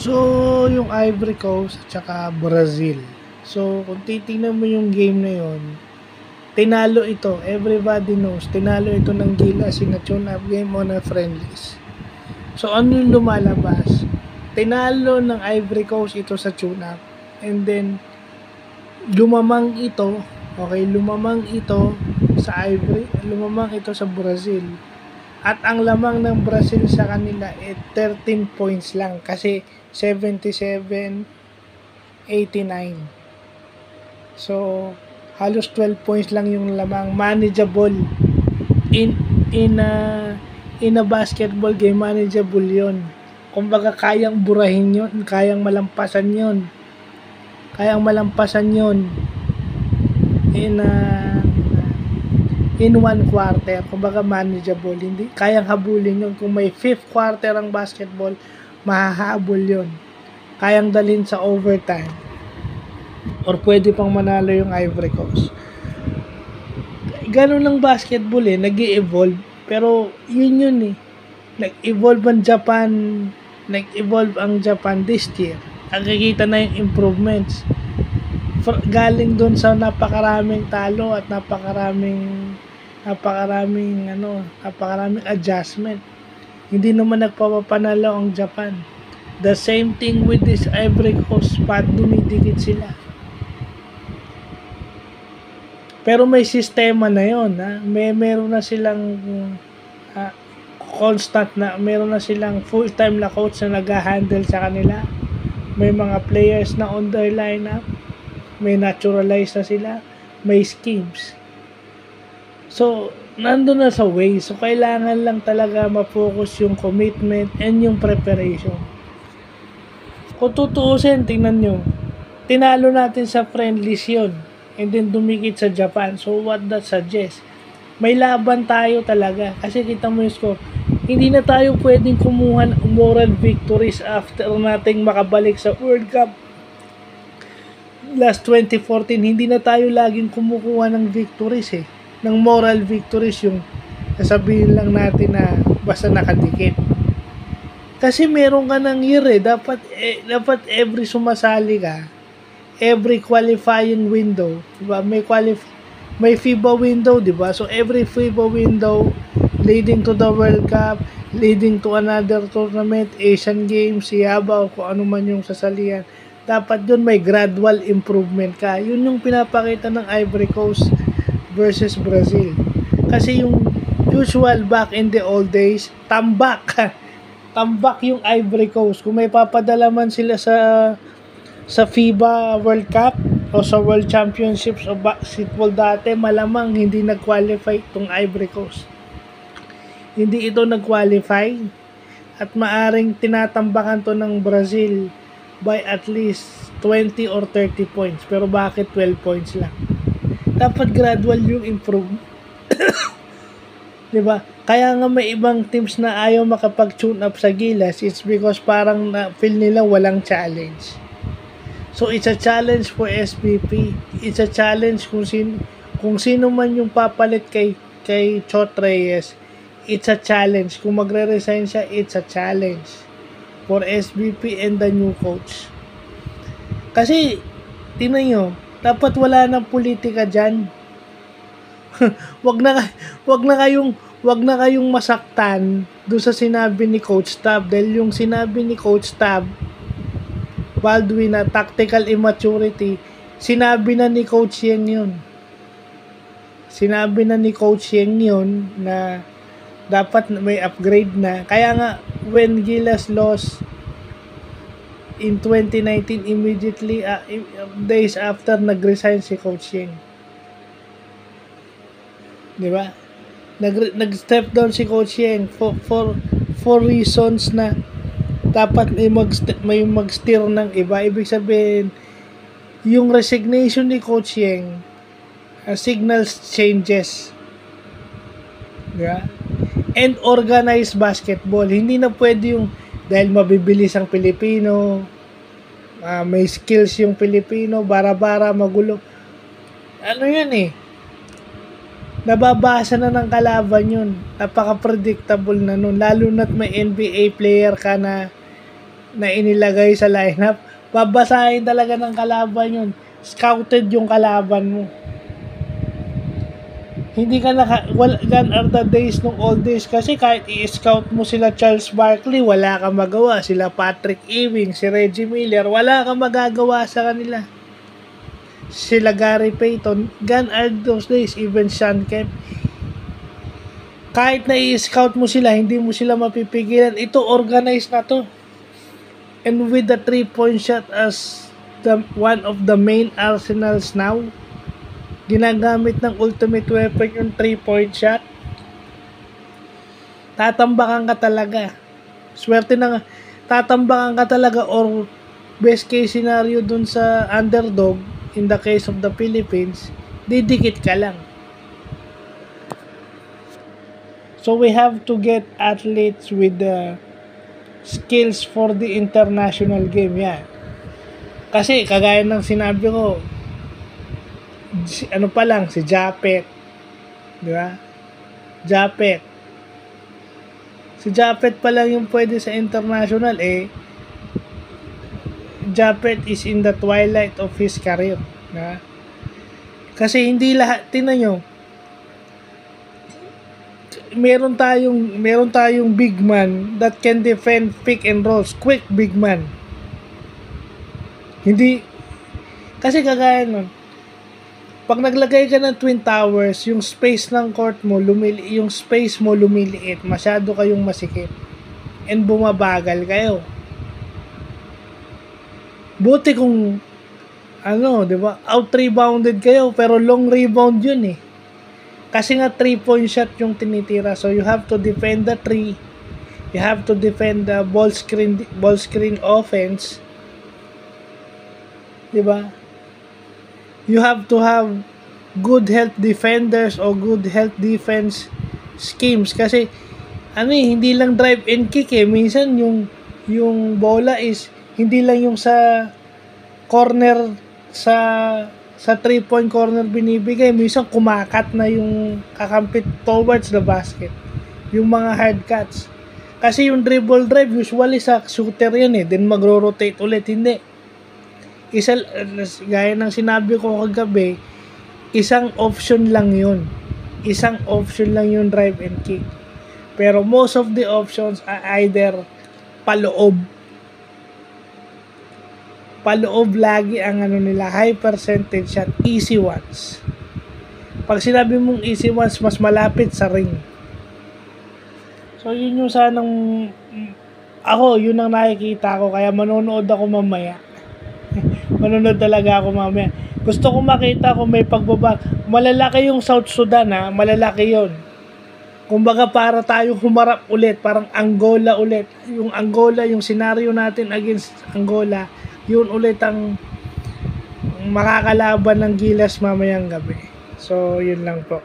So, yung Ivory Coast at saka Brazil. So, kung titingnan mo yung game na yon, tinalo ito. Everybody knows. Tinalo ito ng Gilas in a tune-up game on a friendlies. So, ano yung lumalabas? Tinalo ng Ivory Coast ito sa tune-up. And then, lumamang ito. Okay, lumamang ito sa Ivory. Lumamang ito sa Brazil. At ang lamang ng Brazil sa kanila 13 points lang kasi 77-89. So, halos 12 points lang yung lamang, manageable in a basketball game, manageable yon. Kumbaga kayang burahin yon, kayang malampasan yon in one quarter. Kumbaga manageable, hindi kayang habulin yon. Kung may fifth quarter ang basketball, mahahabol yon, kayang dalhin sa overtime or pwede pang manalo yung Ivory Coast. Ganun lang basketball nag-i-evolve. Pero yun nag-evolve ang Japan this year. Nakikita na yung improvements galing doon sa napakaraming talo at napakaraming adjustment. Hindi naman nagpapapanalo ang Japan. The same thing with this Ivory Coast, dumidikit sila. Pero may sistema na yon, meron na silang constant na, meron na silang full-time na coach na nag-handle sa kanila. May mga players na on their lineup, may naturalize na sila, may schemes. So, nandun na sa way. So, kailangan lang talaga ma-focus yung commitment and yung preparation. Kung tutuusin, tingnan nyo, tinalo natin sa friendlies yun, and then dumikit sa Japan. So, what that suggests? May laban tayo talaga. Kasi kita mo yung score. Hindi na tayo pwedeng kumuha ng moral victories after nating makabalik sa World Cup last 2014. Hindi na tayo laging kumukuha ng victories ng moral victories, yung sasabihin lang natin na basta nakadikit. Kasi meron ka ng year dapat every sumasali ka, every qualifying window, diba? May FIBA window, diba? So every FIBA window leading to the World Cup, leading to another tournament, Asian Games, Yaba, o kung ano man yung sasalihan, dapat yun may gradual improvement ka. Yun yung pinapakita ng Ivory Coast versus Brazil. Kasi yung usual back in the old days, tambak yung Ivory Coast. Kung may papadala man sila sa FIBA World Cup o sa World Championships o basketball dati, malamang hindi nag-qualify itong Ivory Coast. Hindi ito nag-qualify at maaring tinatambakan to ng Brazil by at least 20 or 30 points. Pero bakit 12 points lang? Dapat gradual yung improvement. Diba? Kaya nga may ibang teams na ayaw makapag-tune up sa Gilas, it's because parang feel nila walang challenge. So it's a challenge for SBP. It's a challenge kung sino man yung papalit kay Chot Reyes. It's a challenge. Kung magre-resign siya, it's a challenge for SBP and the new coach. Kasi tingnan nyo, dapat wala nang politika dyan. wag na kayong masaktan doon sa sinabi ni Coach Tab, dahil yung sinabi ni Coach Tab Baldwin na tactical immaturity, sinabi na ni Coach Yeng yun. Sinabi na ni Coach Yeng yun na dapat may upgrade na. Kaya nga when Gilas lost in 2019, immediately days after nag-resign si Coach Yeng. Diba? Nag-step down si Coach Yeng for reasons na dapat may mag-steer ng iba. Ibig sabihin, yung resignation ni Coach Yeng signals changes. Diba? And organized basketball. Hindi na pwede yung dahil mabibilis ang Pilipino, may skills yung Pilipino, bara-bara, magulo. Ano yan nababasa na ng kalaban yun. Napaka-predictable na nun. Lalo na't may NBA player ka na na inilagay sa lineup, babasahin talaga ng kalaban yun. Scouted yung kalaban mo. Hindi ka gone are the days nung old days kasi kahit i-scout mo sila Charles Barkley, wala kang magawa. Sila Patrick Ewing, si Reggie Miller, wala kang magagawa sa kanila. Sila Gary Payton, gone are those days. Even Sean Kemp, kahit na i-scout mo sila, hindi mo sila mapipigilan. Ito, organized na to. And with the 3-point shot as one of the main arsenals now, ginagamit ng ultimate weapon yung 3-point shot, tatambakan ka talaga. Swerte na nga, tatambakan ka talaga, or best case scenario dun sa underdog, in the case of the Philippines, didikit ka lang. So we have to get athletes with the skills for the international game. Yan. Kasi kagaya ng sinabi ko, ano pa lang, si Japet. Di ba? Japet. Si Japet pa lang yung pwede sa international eh. Japet is in the twilight of his career. Di ba? Kasi hindi lahat, tingnan nyo, meron tayong big man that can defend pick and rolls, quick big man. Hindi, kasi kagaya nun, pag naglagay ka ng Twin Towers, yung space ng court mo, lumiliit, masyado kayong masikip, and bumabagal kayo. Buti kung, di ba, out-rebounded kayo, pero long rebound yun eh. Kasi nga 3-point shot yung tinitira. So you have to defend the 3. You have to defend the ball screen offense. 'Di ba? You have to have good health defenders o good health defense schemes kasi hindi lang drive and kick eh. Minsan yung bola is hindi lang yung sa corner sa 3-point corner binibigay, minsan kumakat na yung kakampit towards the basket. Yung mga hard cuts. Kasi yung dribble drive, usually sa shooter yun eh. Then magro-rotate ulit. Hindi. Gaya ng sinabi ko kagabi, isang option lang yun. Isang option lang yung drive and kick. Pero most of the options are either paloob lagi ang nila, high percentage at easy ones. Pag sinabi mong easy ones, mas malapit sa ring. So yun yung sanang yun ang nakikita ko, kaya manonood ako mamaya. Manonood talaga ako mamaya. Gusto ko makita kung may pagbaba. Malalaki yung South Sudan malalaki yun. Kumbaga para tayo humarap ulit, parang Angola ulit. Yung Angola, yung scenario natin against Angola, yun ulit ang makakalaban ng Gilas mamayang gabi. So, yun lang po.